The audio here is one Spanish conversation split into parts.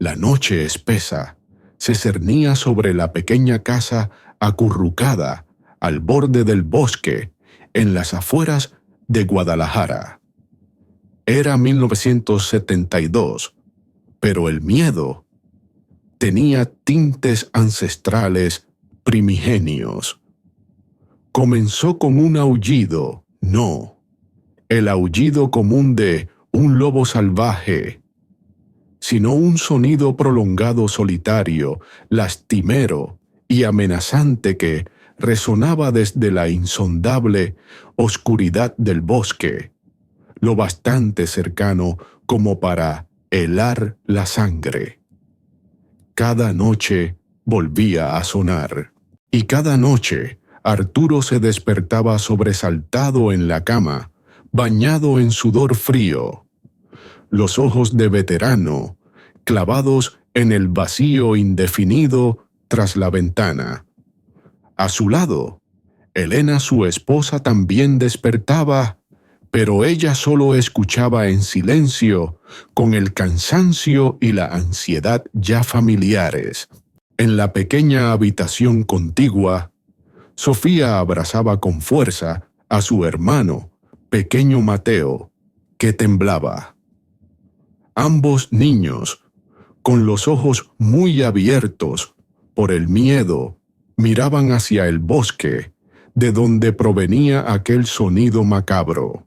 La noche espesa se cernía sobre la pequeña casa acurrucada al borde del bosque en las afueras de Guadalajara. Era 1972, pero el miedo tenía tintes ancestrales primigenios. Comenzó con un aullido, no, el aullido común de un lobo salvaje, sino un sonido prolongado, solitario, lastimero y amenazante que resonaba desde la insondable oscuridad del bosque, lo bastante cercano como para helar la sangre. Cada noche volvía a sonar, y cada noche Arturo se despertaba sobresaltado en la cama, bañado en sudor frío, los ojos de veterano clavados en el vacío indefinido tras la ventana. A su lado, Elena, su esposa, también despertaba, pero ella solo escuchaba en silencio, con el cansancio y la ansiedad ya familiares. En la pequeña habitación contigua, Sofía abrazaba con fuerza a su hermano, pequeño Mateo, que temblaba. Ambos niños, con los ojos muy abiertos por el miedo, miraban hacia el bosque, de donde provenía aquel sonido macabro.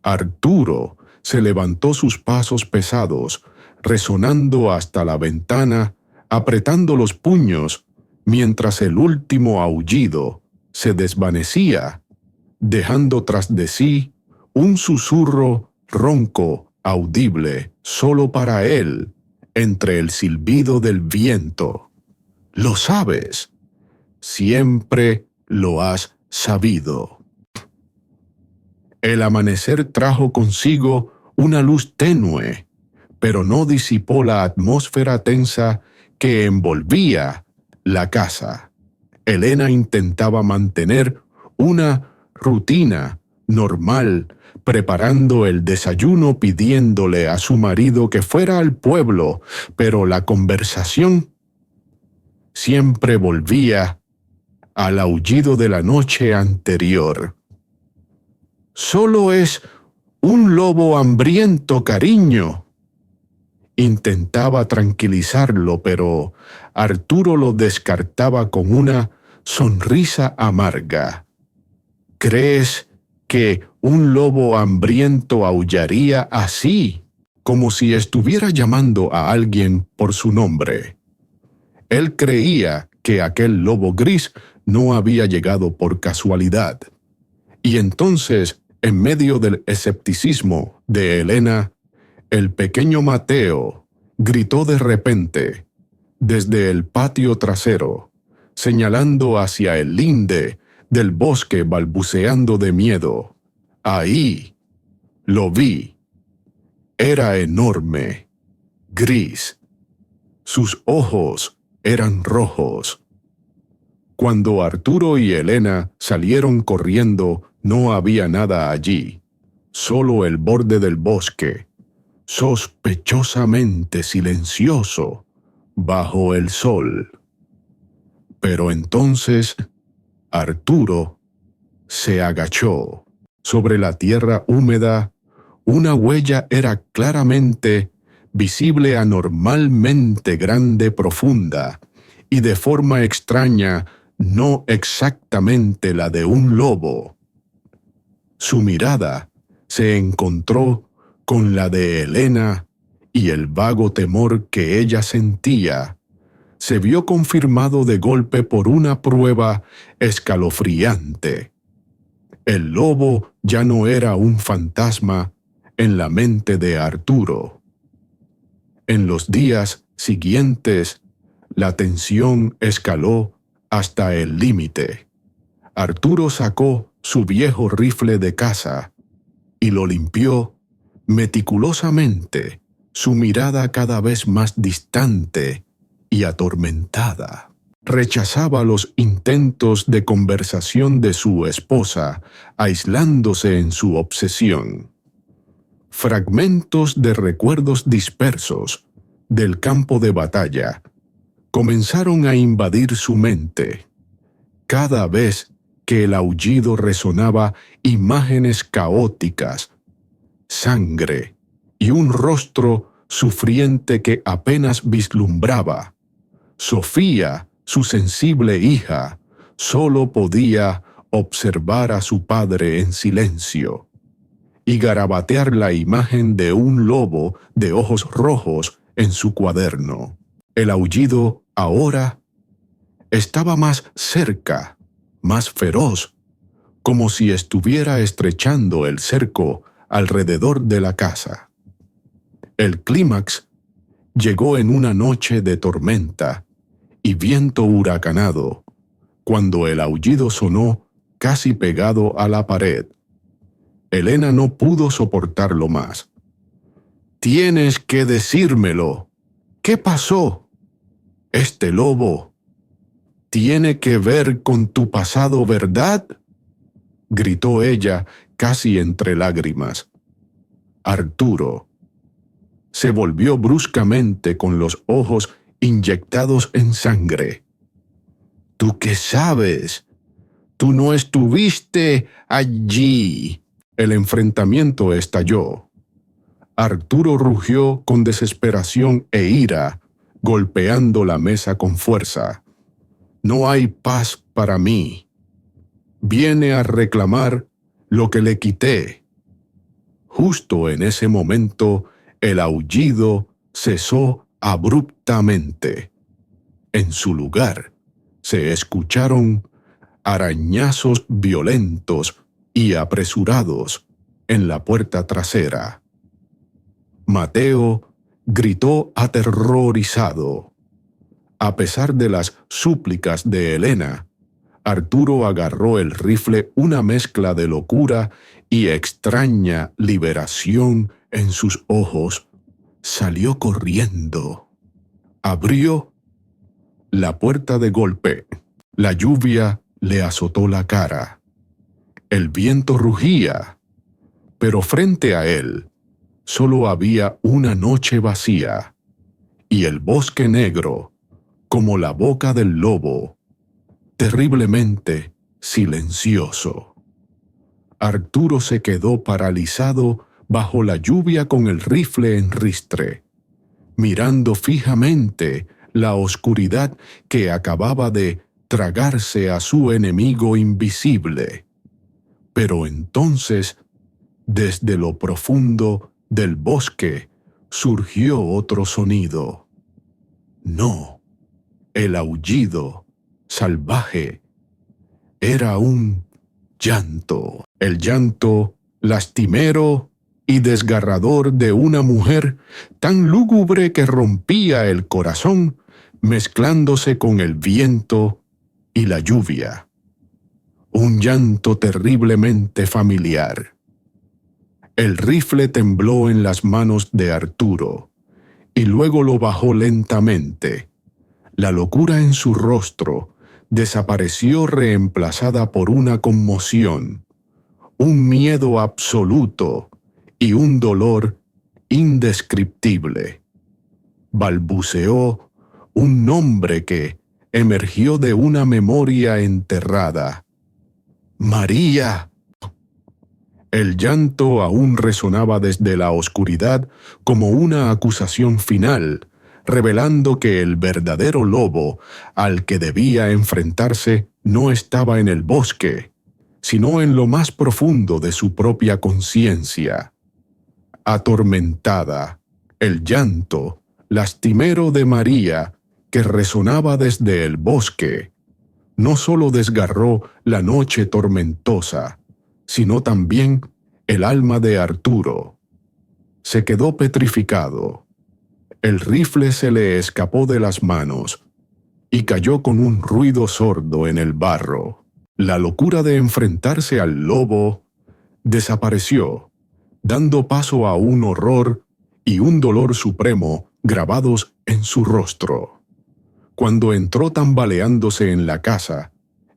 Arturo se levantó sus pasos pesados, resonando hasta la ventana, apretando los puños, mientras el último aullido se desvanecía, dejando tras de sí un susurro ronco, audible solo para él, entre el silbido del viento. Lo sabes, siempre lo has sabido. El amanecer trajo consigo una luz tenue, pero no disipó la atmósfera tensa que envolvía la casa. Elena intentaba mantener una rutina normal, preparando el desayuno, pidiéndole a su marido que fuera al pueblo, pero la conversación siempre volvía al aullido de la noche anterior. «Solo es un lobo hambriento, cariño». Intentaba tranquilizarlo, pero Arturo lo descartaba con una sonrisa amarga. «¿Crees que un lobo hambriento aullaría así, como si estuviera llamando a alguien por su nombre?» Él creía que aquel lobo gris no había llegado por casualidad. Y entonces, en medio del escepticismo de Elena, el pequeño Mateo gritó de repente, desde el patio trasero, señalando hacia el linde del bosque, balbuceando de miedo. «Ahí, lo vi. Era enorme, gris. Sus ojos eran rojos». Cuando Arturo y Elena salieron corriendo, no había nada allí, solo el borde del bosque, sospechosamente silencioso, bajo el sol. Pero entonces Arturo se agachó. Sobre la tierra húmeda, una huella era claramente visible, anormalmente grande, profunda, y de forma extraña, no exactamente la de un lobo. Su mirada se encontró con la de Elena y el vago temor que ella sentía se vio confirmado de golpe por una prueba escalofriante. El lobo ya no era un fantasma en la mente de Arturo. En los días siguientes, la tensión escaló hasta el límite. Arturo sacó su viejo rifle de caza y lo limpió meticulosamente, su mirada cada vez más distante y atormentada. Rechazaba los intentos de conversación de su esposa, aislándose en su obsesión. Fragmentos de recuerdos dispersos del campo de batalla comenzaron a invadir su mente. Cada vez que el aullido resonaba, imágenes caóticas, sangre y un rostro sufriente que apenas vislumbraba. Sofía, su sensible hija, solo podía observar a su padre en silencio y garabatear la imagen de un lobo de ojos rojos en su cuaderno. El aullido ahora estaba más cerca, más feroz, como si estuviera estrechando el cerco alrededor de la casa. El clímax llegó en una noche de tormenta y viento huracanado, cuando el aullido sonó casi pegado a la pared. Elena no pudo soportarlo más. «Tienes que decírmelo. ¿Qué pasó? Este lobo tiene que ver con tu pasado, ¿verdad?», gritó ella casi entre lágrimas. Arturo se volvió bruscamente con los ojos inyectados en sangre. «¿Tú qué sabes? Tú no estuviste allí». El enfrentamiento estalló. Arturo rugió con desesperación e ira, golpeando la mesa con fuerza. «No hay paz para mí. Viene a reclamar lo que le quité». Justo en ese momento, el aullido cesó abruptamente. En su lugar, se escucharon arañazos violentos y apresurados en la puerta trasera. Mateo gritó aterrorizado. A pesar de las súplicas de Elena, Arturo agarró el rifle, una mezcla de locura y extraña liberación en sus ojos. Salió corriendo. Abrió la puerta de golpe. La lluvia le azotó la cara. El viento rugía, pero frente a él solo había una noche vacía y el bosque negro, como la boca del lobo, terriblemente silencioso. Arturo se quedó paralizado bajo la lluvia con el rifle en ristre, mirando fijamente la oscuridad que acababa de tragarse a su enemigo invisible. Pero entonces, desde lo profundo del bosque, surgió otro sonido. No, el aullido salvaje era un llanto, el llanto lastimero y desgarrador de una mujer tan lúgubre que rompía el corazón, mezclándose con el viento y la lluvia. Un llanto terriblemente familiar. El rifle tembló en las manos de Arturo y luego lo bajó lentamente. La locura en su rostro desapareció reemplazada por una conmoción, un miedo absoluto y un dolor indescriptible. Balbuceó un nombre que emergió de una memoria enterrada. «María». El llanto aún resonaba desde la oscuridad como una acusación final, revelando que el verdadero lobo al que debía enfrentarse no estaba en el bosque, sino en lo más profundo de su propia conciencia. Atormentada, el llanto lastimero de María, que resonaba desde el bosque, no solo desgarró la noche tormentosa, sino también el alma de Arturo. Se quedó petrificado. El rifle se le escapó de las manos y cayó con un ruido sordo en el barro. La locura de enfrentarse al lobo desapareció, dando paso a un horror y un dolor supremo grabados en su rostro. Cuando entró tambaleándose en la casa,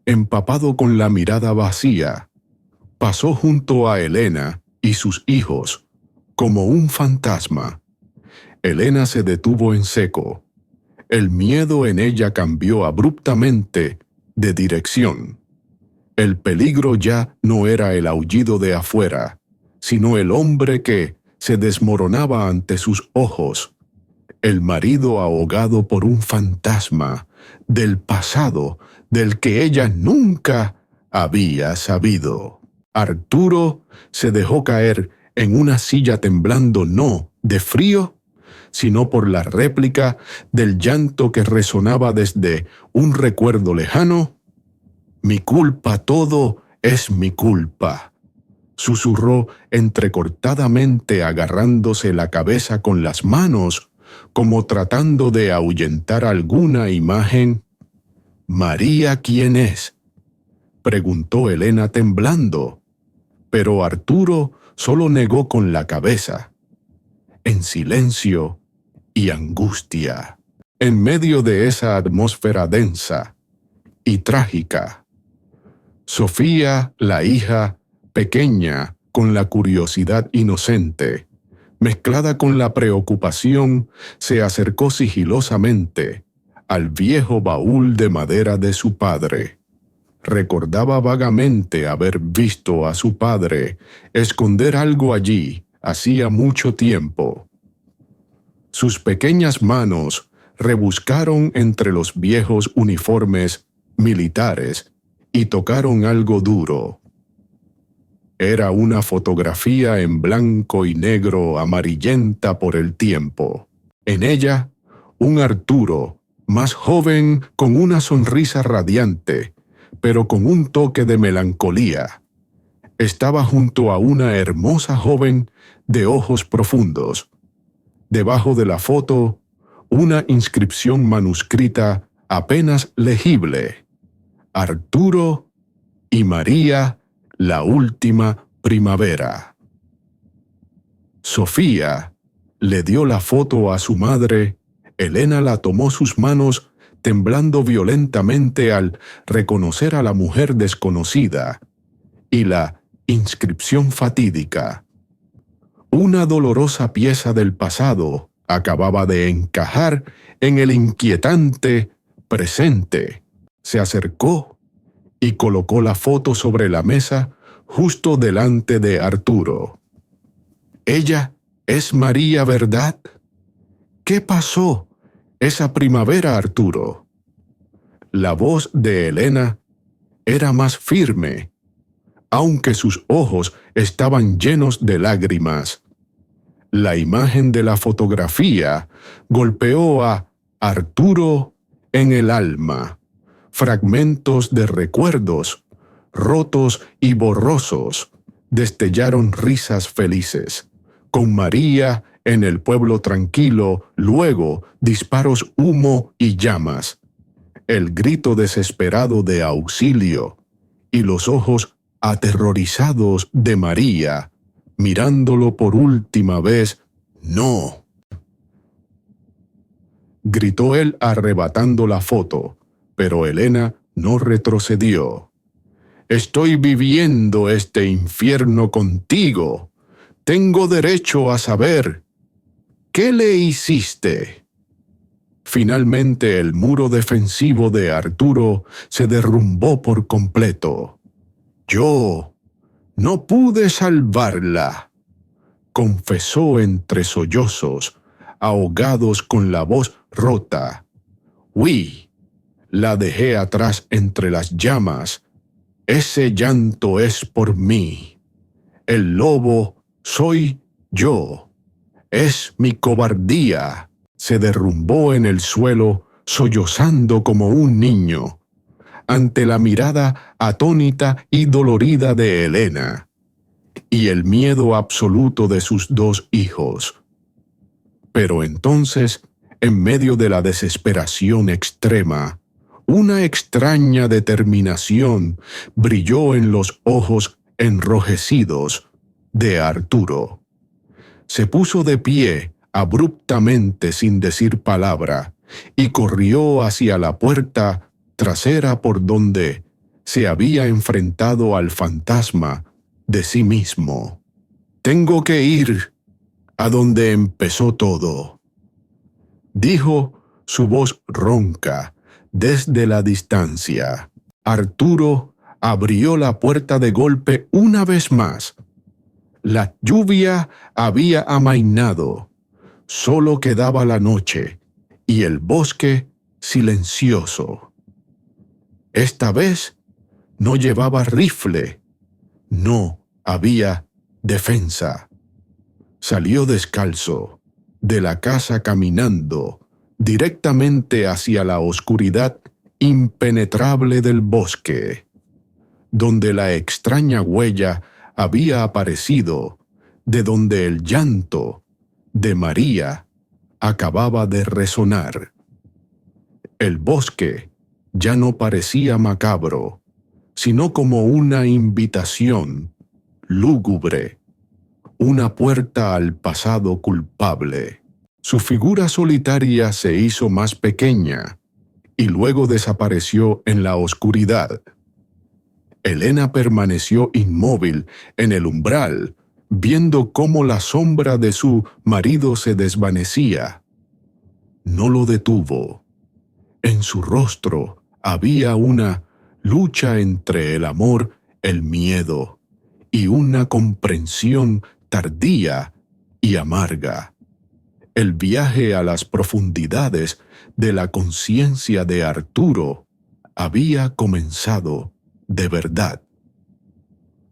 empapado con la mirada vacía, pasó junto a Elena y sus hijos como un fantasma. Elena se detuvo en seco. El miedo en ella cambió abruptamente de dirección. El peligro ya no era el aullido de afuera, sino el hombre que se desmoronaba ante sus ojos. El marido ahogado por un fantasma del pasado del que ella nunca había sabido. Arturo se dejó caer en una silla temblando no de frío, sino por la réplica del llanto que resonaba desde un recuerdo lejano. «Mi culpa, todo es mi culpa», susurró entrecortadamente agarrándose la cabeza con las manos, como tratando de ahuyentar alguna imagen. «¿María quién es?», preguntó Elena temblando, pero Arturo solo negó con la cabeza. En silencio y angustia, en medio de esa atmósfera densa y trágica, Sofía, la hija, pequeña, con la curiosidad inocente, mezclada con la preocupación, se acercó sigilosamente al viejo baúl de madera de su padre. Recordaba vagamente haber visto a su padre esconder algo allí hacía mucho tiempo. Sus pequeñas manos rebuscaron entre los viejos uniformes militares y tocaron algo duro. Era una fotografía en blanco y negro amarillenta por el tiempo. En ella, un Arturo, más joven, con una sonrisa radiante, pero con un toque de melancolía. Estaba junto a una hermosa joven de ojos profundos. Debajo de la foto, una inscripción manuscrita apenas legible: Arturo y María, la última primavera. Sofía le dio la foto a su madre. Elena la tomó sus manos, temblando violentamente al reconocer a la mujer desconocida y la inscripción fatídica. Una dolorosa pieza del pasado acababa de encajar en el inquietante presente. Se acercó y colocó la foto sobre la mesa justo delante de Arturo. «Ella es María, ¿verdad? ¿Qué pasó esa primavera, Arturo?». La voz de Elena era más firme, aunque sus ojos estaban llenos de lágrimas. La imagen de la fotografía golpeó a Arturo en el alma. Fragmentos de recuerdos, rotos y borrosos, destellaron risas felices. Con María en el pueblo tranquilo, luego disparos, humo y llamas. El grito desesperado de auxilio y los ojos aterrorizados de María, mirándolo por última vez. «No», gritó él arrebatando la foto, pero Elena no retrocedió. «Estoy viviendo este infierno contigo. Tengo derecho a saber. ¿Qué le hiciste?». Finalmente el muro defensivo de Arturo se derrumbó por completo. «Yo no pude salvarla», confesó entre sollozos, ahogados con la voz rota. «Oui, la dejé atrás entre las llamas. Ese llanto es por mí. El lobo soy yo. Es mi cobardía». Se derrumbó en el suelo, sollozando como un niño, ante la mirada atónita y dolorida de Elena, y el miedo absoluto de sus dos hijos. Pero entonces, en medio de la desesperación extrema, una extraña determinación brilló en los ojos enrojecidos de Arturo. Se puso de pie abruptamente sin decir palabra y corrió hacia la puerta trasera por donde se había enfrentado al fantasma de sí mismo. «Tengo que ir a donde empezó todo», dijo su voz ronca desde la distancia. Arturo abrió la puerta de golpe una vez más. La lluvia había amainado. Solo quedaba la noche y el bosque silencioso. Esta vez no llevaba rifle. No había defensa. Salió descalzo de la casa caminando directamente hacia la oscuridad impenetrable del bosque, donde la extraña huella había aparecido, de donde el llanto de María acababa de resonar. El bosque ya no parecía macabro, sino como una invitación lúgubre, una puerta al pasado culpable. Su figura solitaria se hizo más pequeña y luego desapareció en la oscuridad. Elena permaneció inmóvil en el umbral, viendo cómo la sombra de su marido se desvanecía. No lo detuvo. En su rostro había una lucha entre el amor, el miedo y una comprensión tardía y amarga. El viaje a las profundidades de la conciencia de Arturo había comenzado de verdad.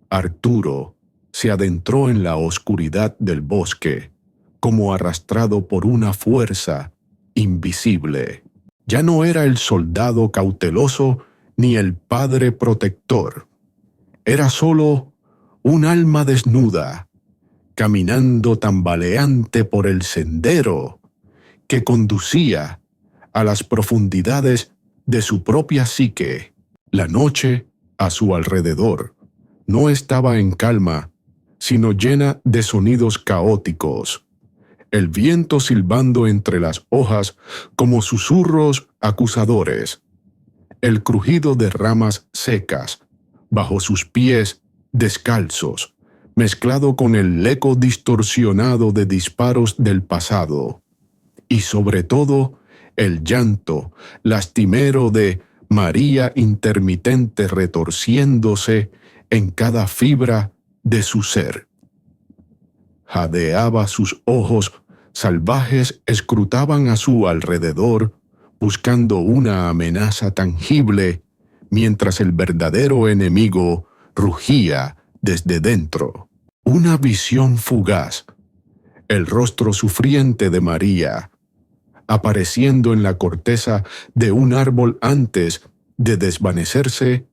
Arturo se adentró en la oscuridad del bosque, como arrastrado por una fuerza invisible. Ya no era el soldado cauteloso ni el padre protector. Era solo un alma desnuda, caminando tambaleante por el sendero que conducía a las profundidades de su propia psique. La noche a su alrededor no estaba en calma, sino llena de sonidos caóticos. El viento silbando entre las hojas como susurros acusadores. El crujido de ramas secas bajo sus pies descalzos, mezclado con el eco distorsionado de disparos del pasado. Y sobre todo, el llanto lastimero de María intermitente retorciéndose en cada fibra de su ser. Jadeaba, sus ojos salvajes escrutaban a su alrededor, buscando una amenaza tangible, mientras el verdadero enemigo rugía desde dentro. Una visión fugaz, el rostro sufriente de María, apareciendo en la corteza de un árbol antes de desvanecerse,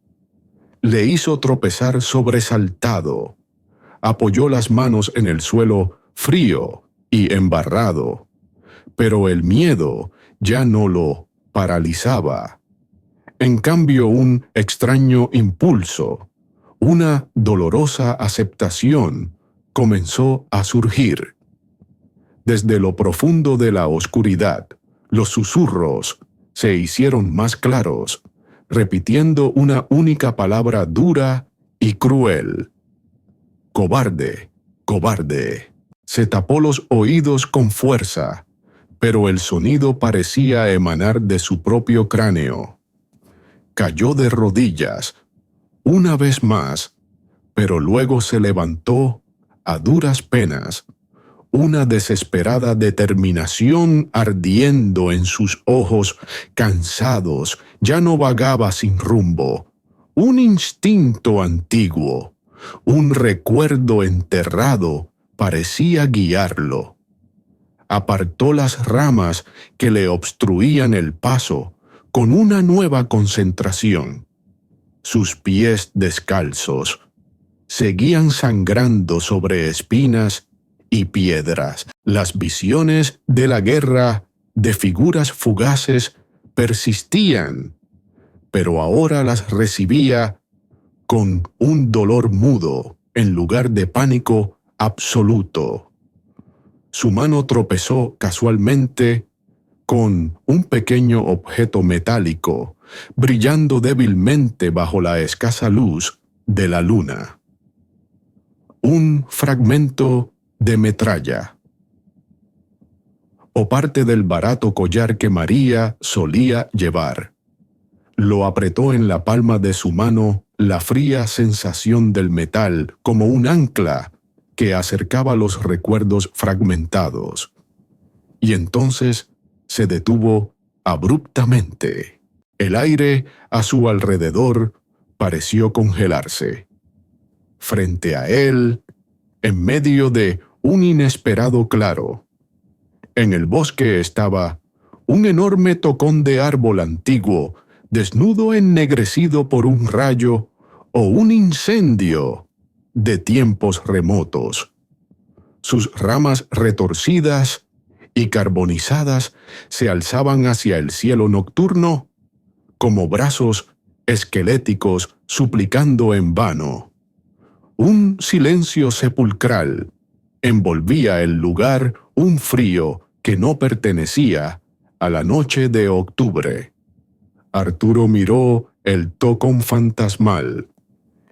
le hizo tropezar sobresaltado. Apoyó las manos en el suelo frío y embarrado, pero el miedo ya no lo paralizaba. En cambio, un extraño impulso, una dolorosa aceptación, comenzó a surgir. Desde lo profundo de la oscuridad, los susurros se hicieron más claros, repitiendo una única palabra dura y cruel. Cobarde, cobarde. Se tapó los oídos con fuerza, pero el sonido parecía emanar de su propio cráneo. Cayó de rodillas, una vez más, pero luego se levantó a duras penas, una desesperada determinación ardiendo en sus ojos cansados. Ya no vagaba sin rumbo. Un instinto antiguo, un recuerdo enterrado, parecía guiarlo. Apartó las ramas que le obstruían el paso con una nueva concentración. Sus pies descalzos seguían sangrando sobre espinas y piedras. Las visiones de la guerra, de figuras fugaces, persistían, pero ahora las recibía con un dolor mudo en lugar de pánico absoluto. Su mano tropezó casualmente con un pequeño objeto metálico, brillando débilmente bajo la escasa luz de la luna. Un fragmento de metralla. o parte del barato collar que María solía llevar. Lo apretó en la palma de su mano la fría sensación del metal como un ancla que acercaba los recuerdos fragmentados. Y entonces se detuvo abruptamente. El aire a su alrededor pareció congelarse. Frente a él, en medio de un inesperado claro, en el bosque estaba un enorme tocón de árbol antiguo, desnudo ennegrecido por un rayo o un incendio de tiempos remotos. Sus ramas retorcidas y carbonizadas se alzaban hacia el cielo nocturno como brazos esqueléticos suplicando en vano. Un silencio sepulcral envolvía el lugar, un frío que no pertenecía a la noche de octubre. Arturo miró el tocón fantasmal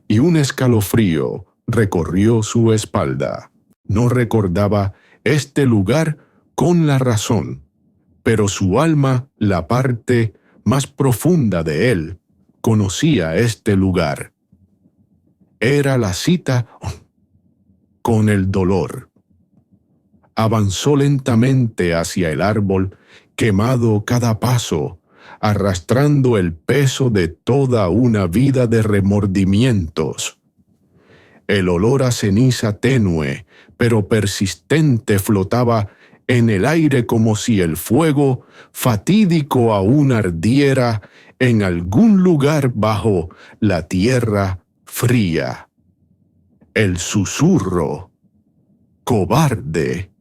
y un escalofrío recorrió su espalda. No recordaba este lugar con la razón, pero su alma, la parte más profunda de él, conocía este lugar. Era la cita con el dolor. Avanzó lentamente hacia el árbol, quemado cada paso, arrastrando el peso de toda una vida de remordimientos. El olor a ceniza tenue, pero persistente, flotaba en el aire como si el fuego fatídico aún ardiera en algún lugar bajo la tierra fría. El susurro, cobarde,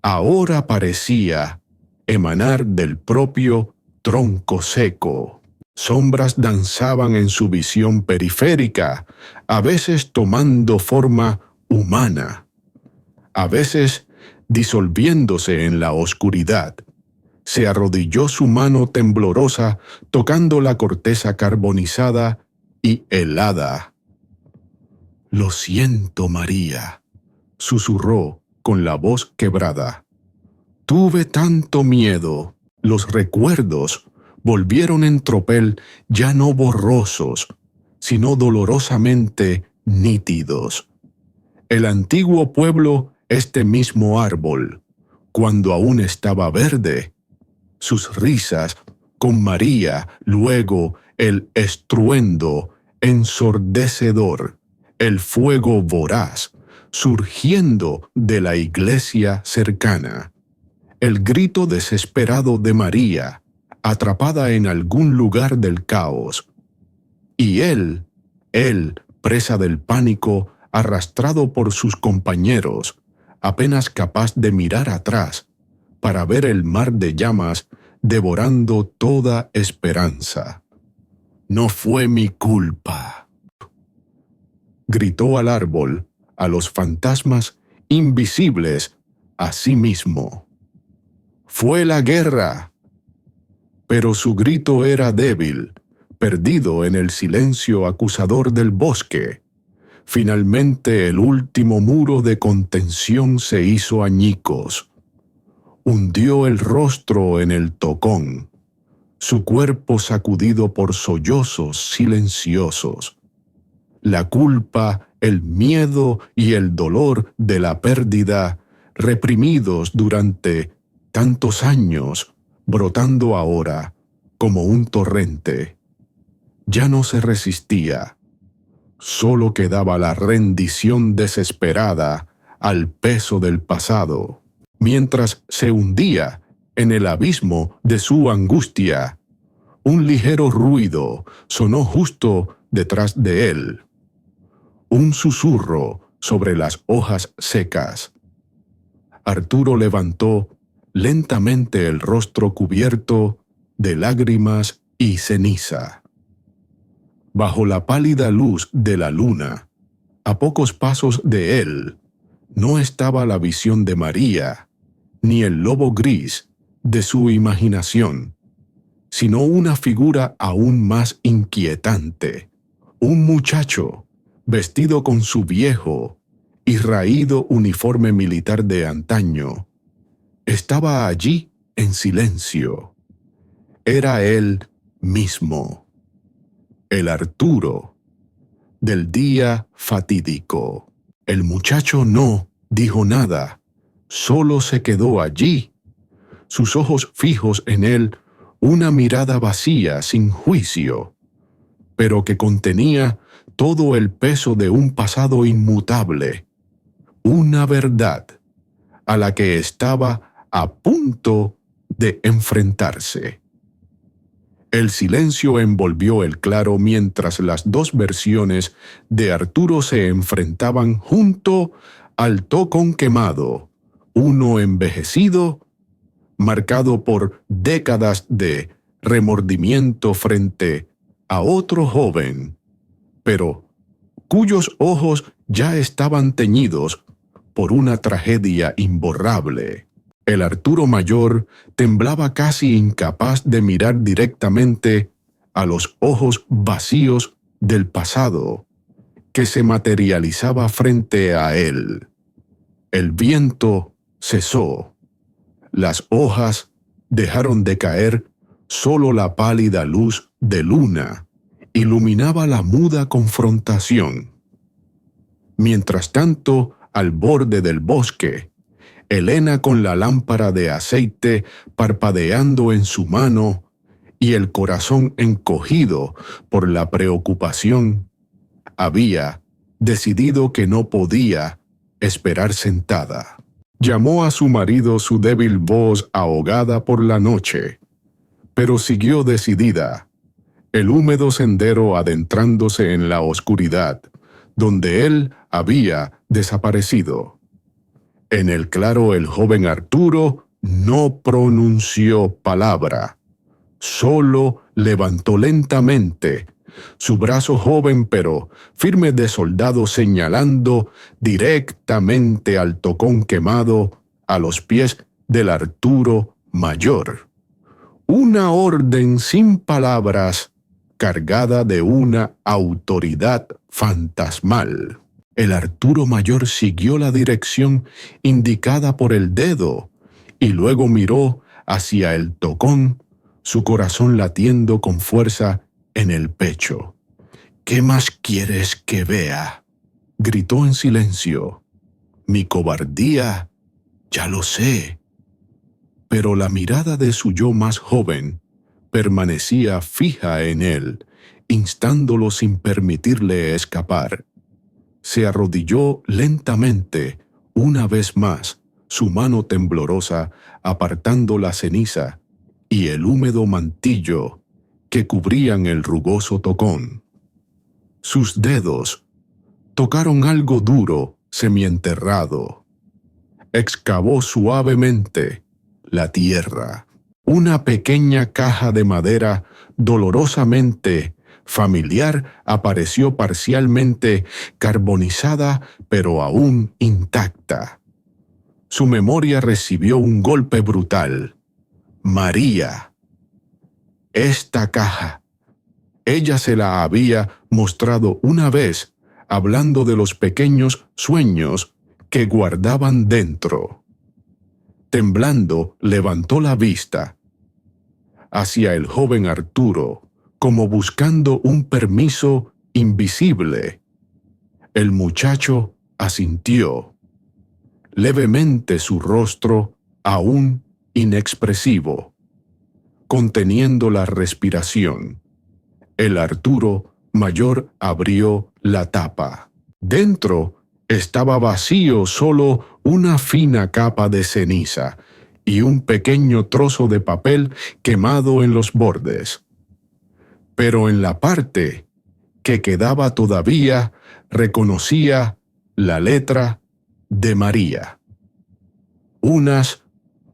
ahora parecía emanar del propio tronco seco. Sombras danzaban en su visión periférica, a veces tomando forma humana, a veces disolviéndose en la oscuridad. Se arrodilló su mano temblorosa, tocando la corteza carbonizada y helada. «Lo siento, María», susurró con la voz quebrada. «Tuve tanto miedo». Los recuerdos volvieron en tropel, ya no borrosos, sino dolorosamente nítidos. El antiguo pueblo, este mismo árbol, cuando aún estaba verde, sus risas con María, luego el estruendo ensordecedor, el fuego voraz, surgiendo de la iglesia cercana, el grito desesperado de María, atrapada en algún lugar del caos. Y él, presa del pánico, arrastrado por sus compañeros, apenas capaz de mirar atrás para ver el mar de llamas devorando toda esperanza. «No fue mi culpa», gritó al árbol, a los fantasmas invisibles, a sí mismo. «Fue la guerra». Pero su grito era débil, perdido en el silencio acusador del bosque. Finalmente el último muro de contención se hizo añicos. Hundió el rostro en el tocón, su cuerpo sacudido por sollozos silenciosos. La culpa, el miedo y el dolor de la pérdida, reprimidos durante tantos años, brotando ahora como un torrente. Ya no se resistía. Solo quedaba la rendición desesperada al peso del pasado. Mientras se hundía en el abismo de su angustia, un ligero ruido sonó justo detrás de él. Un susurro sobre las hojas secas. Arturo levantó lentamente el rostro cubierto de lágrimas y ceniza. Bajo la pálida luz de la luna, a pocos pasos de él, no estaba la visión de María, ni el lobo gris de su imaginación, sino una figura aún más inquietante, un muchacho vestido con su viejo y raído uniforme militar de antaño, estaba allí en silencio. Era él mismo, el Arturo del día fatídico. El muchacho no dijo nada, solo se quedó allí, sus ojos fijos en él, una mirada vacía, sin juicio, pero que contenía todo el peso de un pasado inmutable, una verdad a la que estaba a punto de enfrentarse. El silencio envolvió el claro mientras las dos versiones de Arturo se enfrentaban junto al tocón quemado, uno envejecido, marcado por décadas de remordimiento frente a otro joven, pero cuyos ojos ya estaban teñidos por una tragedia imborrable. El Arturo mayor temblaba casi incapaz de mirar directamente a los ojos vacíos del pasado que se materializaba frente a él. El viento cesó. Las hojas dejaron de caer, solo la pálida luz de luna iluminaba la muda confrontación. Mientras tanto, al borde del bosque, Elena con la lámpara de aceite parpadeando en su mano y el corazón encogido por la preocupación, había decidido que no podía esperar sentada. Llamó a su marido su débil voz ahogada por la noche, pero siguió decidida, el húmedo sendero adentrándose en la oscuridad, donde él había desaparecido. En el claro el joven Arturo no pronunció palabra, solo levantó lentamente su brazo joven pero firme de soldado señalando directamente al tocón quemado a los pies del Arturo mayor. Una orden sin palabras cargada de una autoridad fantasmal. El Arturo mayor siguió la dirección indicada por el dedo y luego miró hacia el tocón, su corazón latiendo con fuerza en el pecho. «¿Qué más quieres que vea?», gritó en silencio. «Mi cobardía, ya lo sé». Pero la mirada de su yo más joven permanecía fija en él, instándolo sin permitirle escapar. Se arrodilló lentamente, una vez más, su mano temblorosa apartando la ceniza y el húmedo mantillo que cubrían el rugoso tocón. Sus dedos tocaron algo duro, semienterrado. Excavó suavemente la tierra. Una pequeña caja de madera dolorosamente familiar apareció parcialmente carbonizada, pero aún intacta. Su memoria recibió un golpe brutal. María. Esta caja. Ella se la había mostrado una vez, hablando de los pequeños sueños que guardaban dentro. Temblando, levantó la vista hacia el joven Arturo, como buscando un permiso invisible. El muchacho asintió, levemente su rostro aún inexpresivo, conteniendo la respiración. El Arturo mayor abrió la tapa. Dentro estaba vacío, solo una fina capa de ceniza y un pequeño trozo de papel quemado en los bordes. Pero en la parte que quedaba todavía reconocía la letra de María. Unas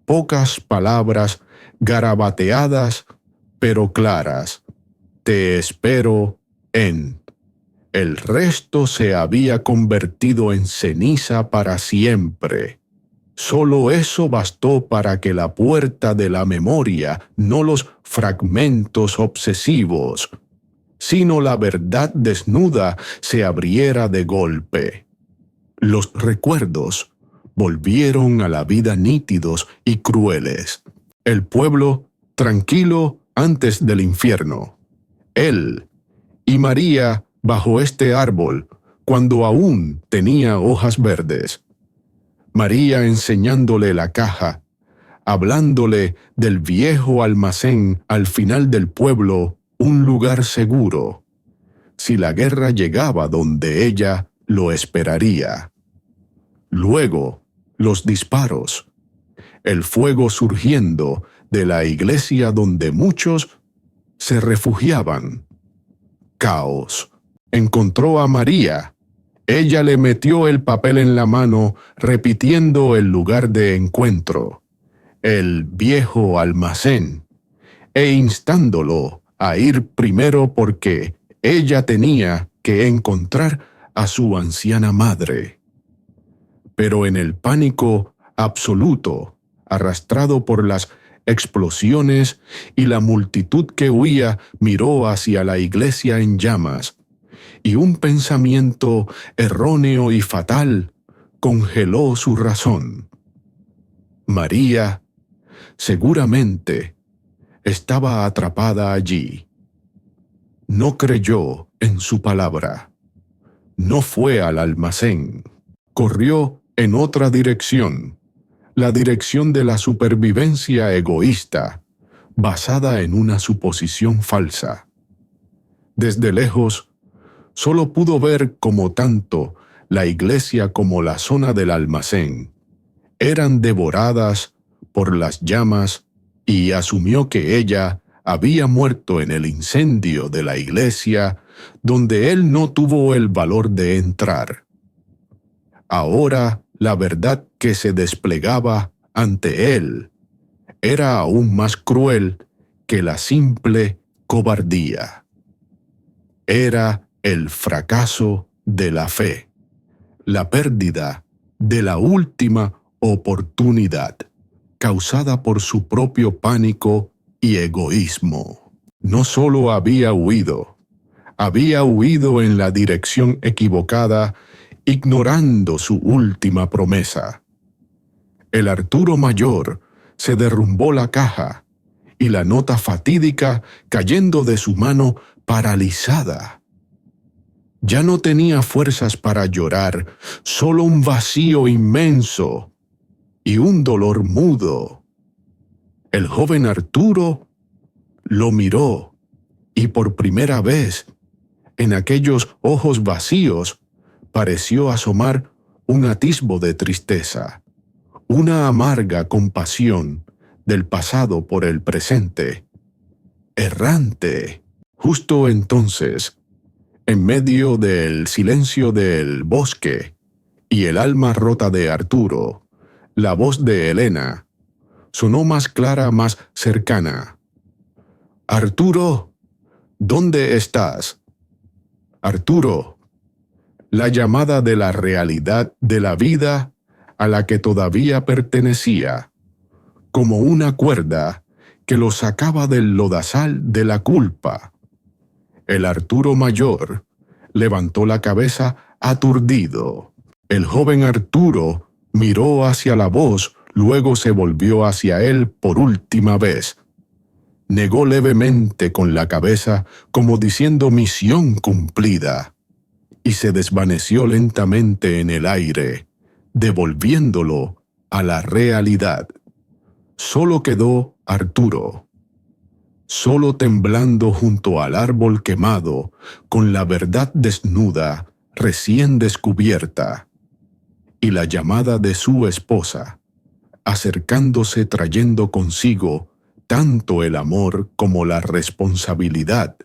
pocas palabras garabateadas pero claras. Te espero en. El resto se había convertido en ceniza para siempre. Solo eso bastó para que la puerta de la memoria, no los fragmentos obsesivos, sino la verdad desnuda, se abriera de golpe. Los recuerdos volvieron a la vida nítidos y crueles. El pueblo tranquilo antes del infierno. Él y María bajo este árbol, cuando aún tenía hojas verdes. María enseñándole la caja, hablándole del viejo almacén al final del pueblo, un lugar seguro, si la guerra llegaba donde ella lo esperaría. Luego, los disparos, el fuego surgiendo de la iglesia donde muchos se refugiaban. Caos. Encontró a María. Ella le metió el papel en la mano, repitiendo el lugar de encuentro, el viejo almacén, e instándolo a ir primero porque ella tenía que encontrar a su anciana madre. Pero en el pánico absoluto, arrastrado por las explosiones y la multitud que huía, miró hacia la iglesia en llamas, y un pensamiento erróneo y fatal congeló su razón. María, seguramente, estaba atrapada allí. No creyó en su palabra. No fue al almacén. Corrió en otra dirección, la dirección de la supervivencia egoísta, basada en una suposición falsa. Desde lejos, solo pudo ver cómo tanto la iglesia como la zona del almacén eran devoradas por las llamas y asumió que ella había muerto en el incendio de la iglesia donde él no tuvo el valor de entrar. Ahora la verdad que se desplegaba ante él era aún más cruel que la simple cobardía. Era el fracaso de la fe, la pérdida de la última oportunidad, causada por su propio pánico y egoísmo. No solo había huido en la dirección equivocada, ignorando su última promesa. El Arturo mayor se derrumbó la caja y la nota fatídica cayendo de su mano paralizada. Ya no tenía fuerzas para llorar, solo un vacío inmenso y un dolor mudo. El joven Arturo lo miró y por primera vez, en aquellos ojos vacíos, pareció asomar un atisbo de tristeza, una amarga compasión del pasado por el presente. Errante. Justo entonces, en medio del silencio del bosque y el alma rota de Arturo, la voz de Elena sonó más clara, más cercana. «Arturo, ¿dónde estás? Arturo». La llamada de la realidad de la vida a la que todavía pertenecía, como una cuerda que lo sacaba del lodazal de la culpa. El Arturo mayor levantó la cabeza aturdido. El joven Arturo miró hacia la voz, luego se volvió hacia él por última vez. Negó levemente con la cabeza como diciendo misión cumplida, y se desvaneció lentamente en el aire, devolviéndolo a la realidad. Solo quedó Arturo, solo temblando junto al árbol quemado, con la verdad desnuda, recién descubierta, y la llamada de su esposa, acercándose trayendo consigo tanto el amor como la responsabilidad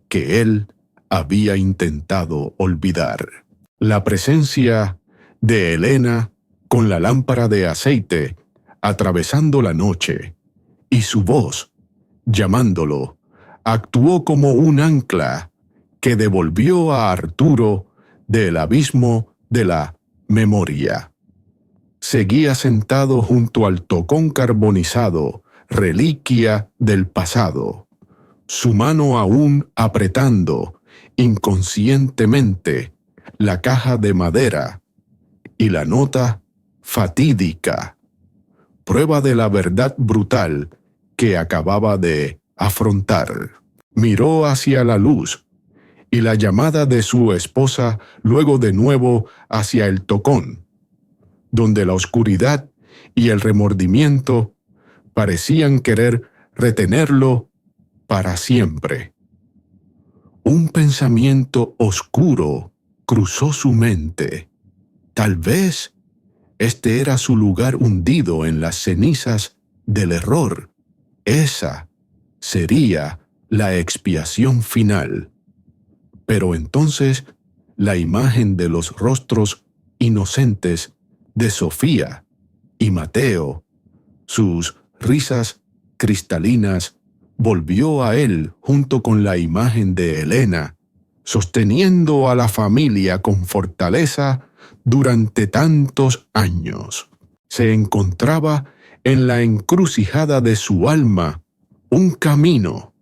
que él había intentado olvidar. La presencia de Elena con la lámpara de aceite atravesando la noche y su voz llamándolo actuó como un ancla que devolvió a Arturo del abismo de la memoria. Seguía sentado junto al tocón carbonizado, reliquia del pasado, su mano aún apretando inconscientemente la caja de madera y la nota fatídica, prueba de la verdad brutal que acababa de afrontar. Miró hacia la luz y la llamada de su esposa, luego de nuevo hacia el tocón, donde la oscuridad y el remordimiento parecían querer retenerlo para siempre. Un pensamiento oscuro cruzó su mente. Tal vez este era su lugar hundido en las cenizas del error. Esa sería la expiación final. Pero entonces la imagen de los rostros inocentes de Sofía y Mateo, sus risas cristalinas, volvió a él junto con la imagen de Elena, sosteniendo a la familia con fortaleza durante tantos años. Se encontraba en la encrucijada de su alma un camino.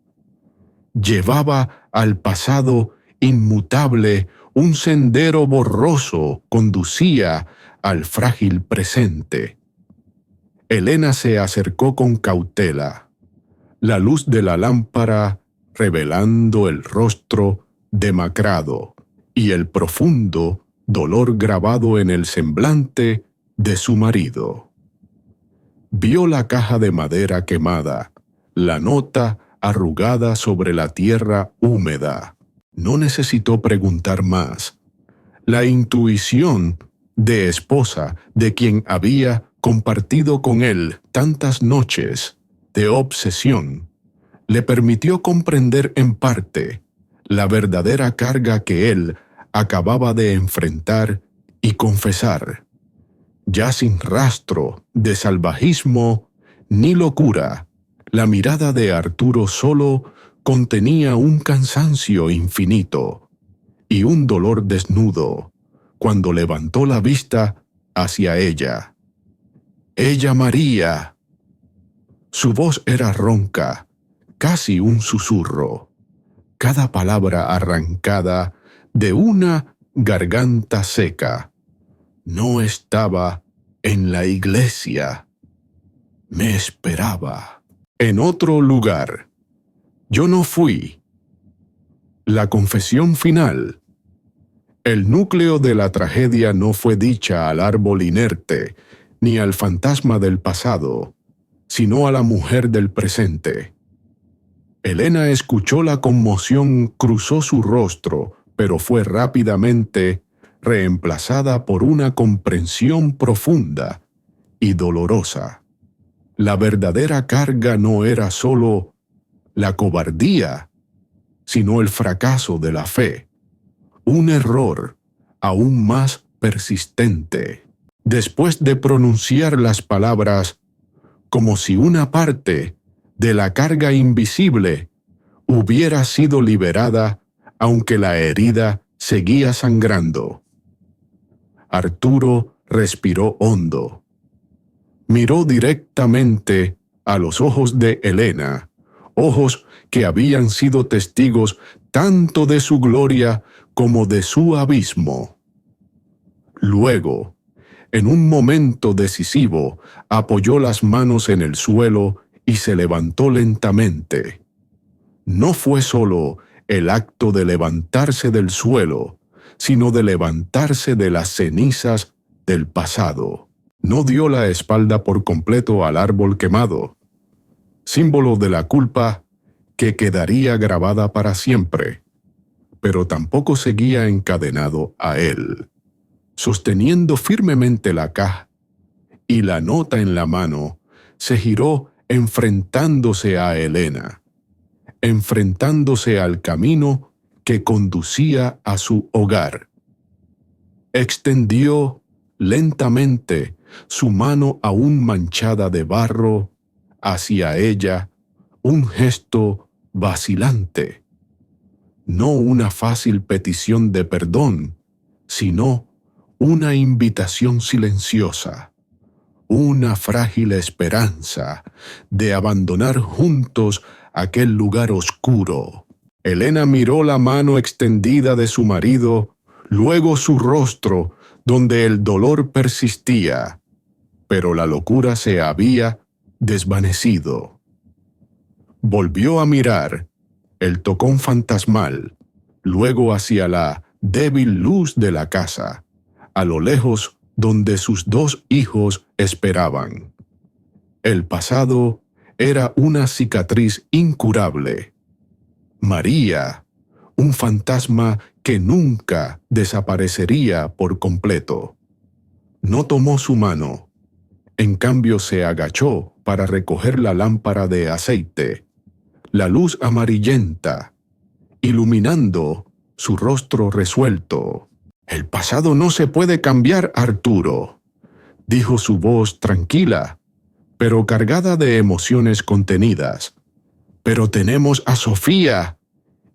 Llevaba al pasado inmutable, un sendero borroso conducía al frágil presente. Elena se acercó con cautela, la luz de la lámpara revelando el rostro demacrado y el profundo dolor grabado en el semblante de su marido. Vio la caja de madera quemada, la nota arrugada sobre la tierra húmeda. No necesitó preguntar más. La intuición de esposa de quien había compartido con él tantas noches de obsesión le permitió comprender en parte la verdadera carga que él acababa de enfrentar y confesar. Ya sin rastro de salvajismo ni locura, la mirada de Arturo solo contenía un cansancio infinito y un dolor desnudo cuando levantó la vista hacia ella. ¡Ella María! Su voz era ronca, casi un susurro, cada palabra arrancada de una garganta seca. No estaba en la iglesia. Me esperaba en otro lugar. Yo no fui. La confesión final. El núcleo de la tragedia no fue dicha al árbol inerte, ni al fantasma del pasado, sino a la mujer del presente. Elena escuchó la conmoción, cruzó su rostro, pero fue rápidamente reemplazada por una comprensión profunda y dolorosa. La verdadera carga no era solo la cobardía, sino el fracaso de la fe, un error aún más persistente. Después de pronunciar las palabras, como si una parte de la carga invisible hubiera sido liberada, aunque la herida seguía sangrando. Arturo respiró hondo. Miró directamente a los ojos de Elena, ojos que habían sido testigos tanto de su gloria como de su abismo. Luego, en un momento decisivo, apoyó las manos en el suelo y se levantó lentamente. No fue solo el acto de levantarse del suelo, sino de levantarse de las cenizas del pasado. No dio la espalda por completo al árbol quemado, símbolo de la culpa que quedaría grabada para siempre, pero tampoco seguía encadenado a él. Sosteniendo firmemente la caja y la nota en la mano, se giró enfrentándose a Elena, enfrentándose al camino que conducía a su hogar. Extendió lentamente su mano aún manchada de barro hacia ella, un gesto vacilante. No una fácil petición de perdón, sino una invitación silenciosa, una frágil esperanza de abandonar juntos aquel lugar oscuro. Elena miró la mano extendida de su marido, luego su rostro, donde el dolor persistía, pero la locura se había desvanecido. Volvió a mirar el tocón fantasmal, luego hacia la débil luz de la casa, a lo lejos donde sus dos hijos esperaban. El pasado era una cicatriz incurable. María, un fantasma que nunca desaparecería por completo. No tomó su mano. En cambio se agachó para recoger la lámpara de aceite. La luz amarillenta, iluminando su rostro resuelto. «El pasado no se puede cambiar, Arturo», dijo su voz tranquila, pero cargada de emociones contenidas. «Pero tenemos a Sofía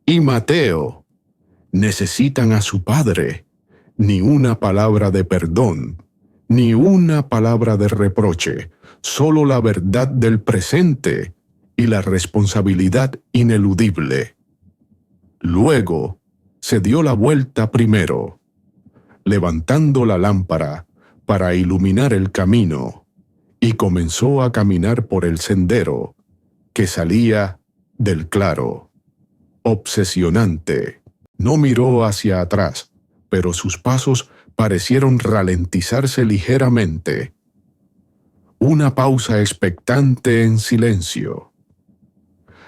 y Mateo. Necesitan a su padre. Ni una palabra de perdón, ni una palabra de reproche, solo la verdad del presente y la responsabilidad ineludible». Luego se dio la vuelta primero, levantando la lámpara para iluminar el camino, y comenzó a caminar por el sendero que salía del claro. Obsesionante. No miró hacia atrás, pero sus pasos parecieron ralentizarse ligeramente. Una pausa expectante en silencio.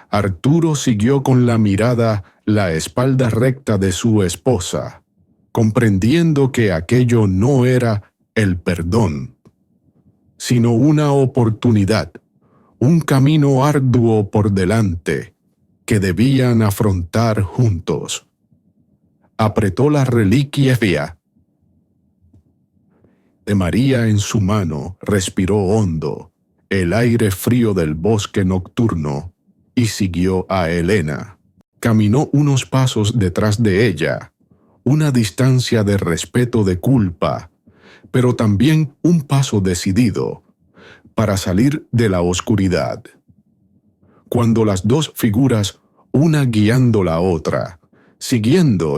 Arturo siguió con la mirada la espalda recta de su esposa, comprendiendo que aquello no era el perdón, sino una oportunidad, un camino arduo por delante que debían afrontar juntos. Apretó la reliquia de María en su mano, respiró hondo el aire frío del bosque nocturno y siguió a Elena. Caminó unos pasos detrás de ella, una distancia de respeto, de culpa, pero también un paso decidido para salir de la oscuridad. Cuando las dos figuras, una guiando la otra, siguiendo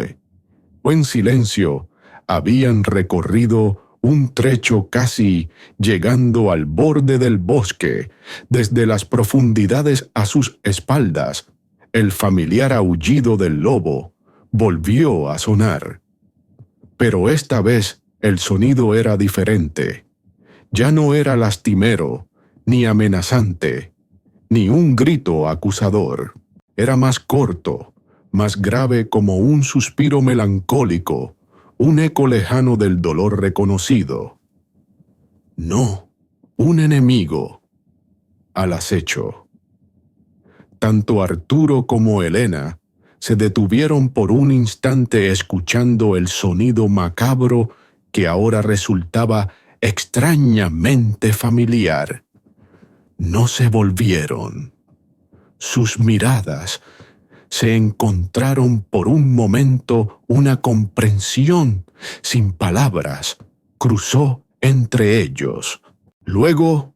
o en silencio, habían recorrido un trecho casi llegando al borde del bosque, desde las profundidades a sus espaldas, el familiar aullido del lobo volvió a sonar. Pero esta vez el sonido era diferente. Ya no era lastimero, ni amenazante, ni un grito acusador. Era más corto, más grave, como un suspiro melancólico, un eco lejano del dolor reconocido. No, un enemigo al acecho. Tanto Arturo como Elena se detuvieron por un instante escuchando el sonido macabro que ahora resultaba extrañamente familiar. No se volvieron. Sus miradas se encontraron por un momento. Una comprensión sin palabras cruzó entre ellos. Luego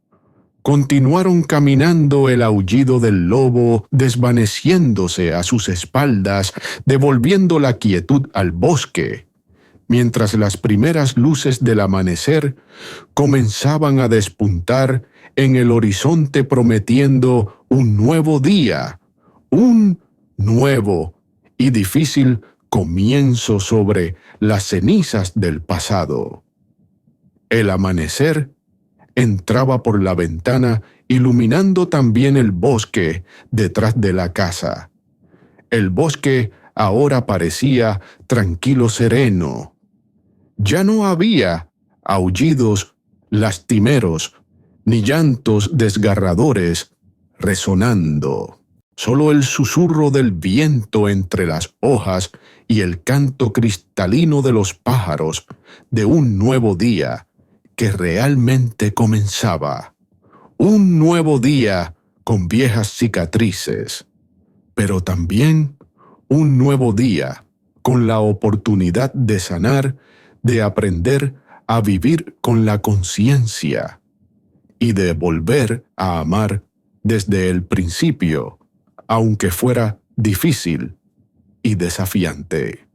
continuaron caminando, el aullido del lobo desvaneciéndose a sus espaldas, devolviendo la quietud al bosque, mientras las primeras luces del amanecer comenzaban a despuntar en el horizonte, prometiendo un nuevo día, un nuevo y difícil comienzo sobre las cenizas del pasado. El amanecer entraba por la ventana, iluminando también el bosque detrás de la casa. El bosque ahora parecía tranquilo, sereno. Ya no había aullidos lastimeros ni llantos desgarradores resonando. Solo el susurro del viento entre las hojas y el canto cristalino de los pájaros de un nuevo día que realmente comenzaba. Un nuevo día con viejas cicatrices, pero también un nuevo día con la oportunidad de sanar, de aprender a vivir con la conciencia y de volver a amar desde el principio, aunque fuera difícil y desafiante.